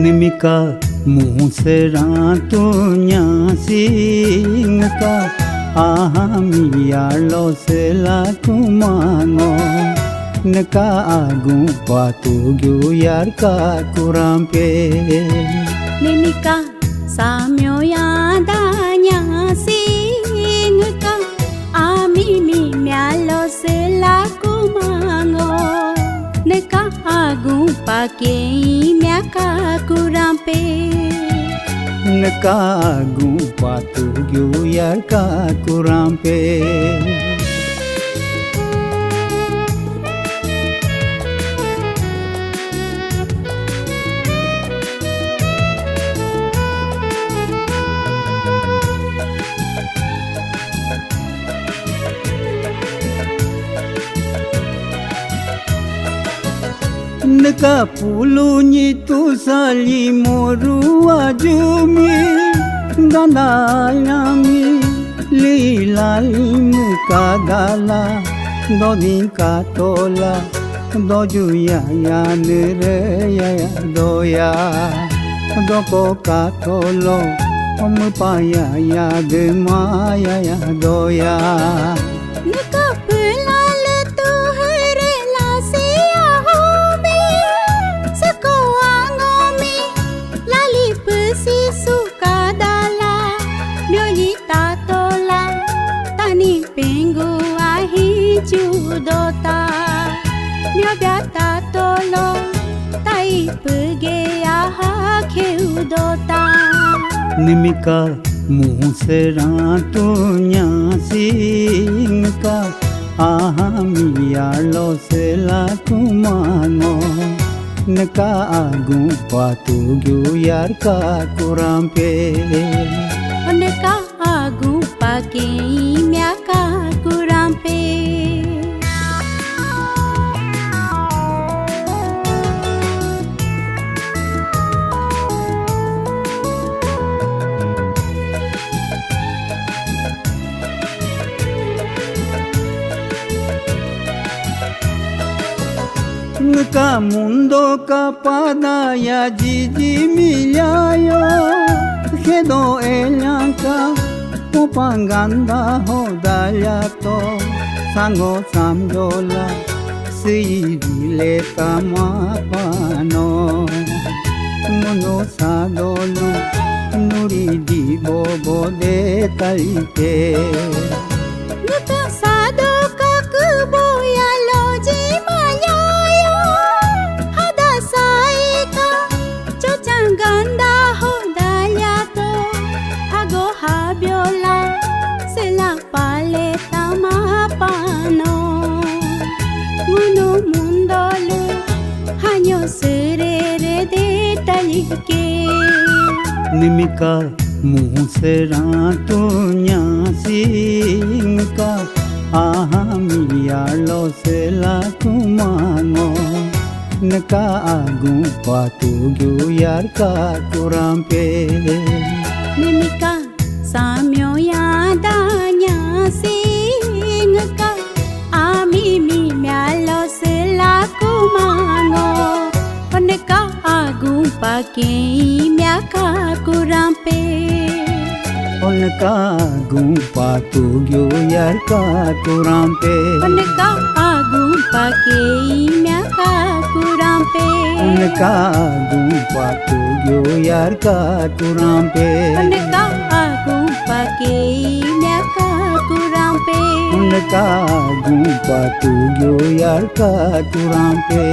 निमिका मुँह से रातुnya singka ahamiya lo se la kumango neka agung patu gyuyar ka kurampe निमिका साम्यो यादाnya singka amimi म्यालो से लाकु मांगो neka agung pake म्याका kurampe neka agung patu gyuyar ka kurampe neka pulunyi tu sali moru ajumi dandayami lilali muka dala dodin katola dojuya ya nere ya doya doko katolo omupaya ya demaya ya doya neka pelal tu hare la se suka dala nyoyi tatola tani pengu ahi judota nyobya tatolo tai pege aha kheudota निमिका मुँह से रातुnya singka ahamiya lo se la kumango neka agung patu gyuyar ka kurampe neka agung pake म्याका kurampe neka mundo ka padaya jiji milyayo kedo elanka upanganda hodayato sango samjola sirile kamapano mono sadolo nuri di bobo de taite nuta sado ka kuboya loji maya ganda ho dalyato ago habiola se la paleta mapano muno mundolu hanyo serere de talike निमिका मुँह से रातुnya singka ahamiya lo se la kumango neka agung patu gyuyar ka kurampe निमिका साम्यो यादाnya singka amimi म्यालो से लाकु मांगो neka agung pake म्याका kurampe neka agung patu gyuyar ka kurampe neka agung pake म्याका kurampe neka agung patu gyuyar ka kurampe neka agung pake म्याका kurampe neka agung patu gyuyar ka kurampe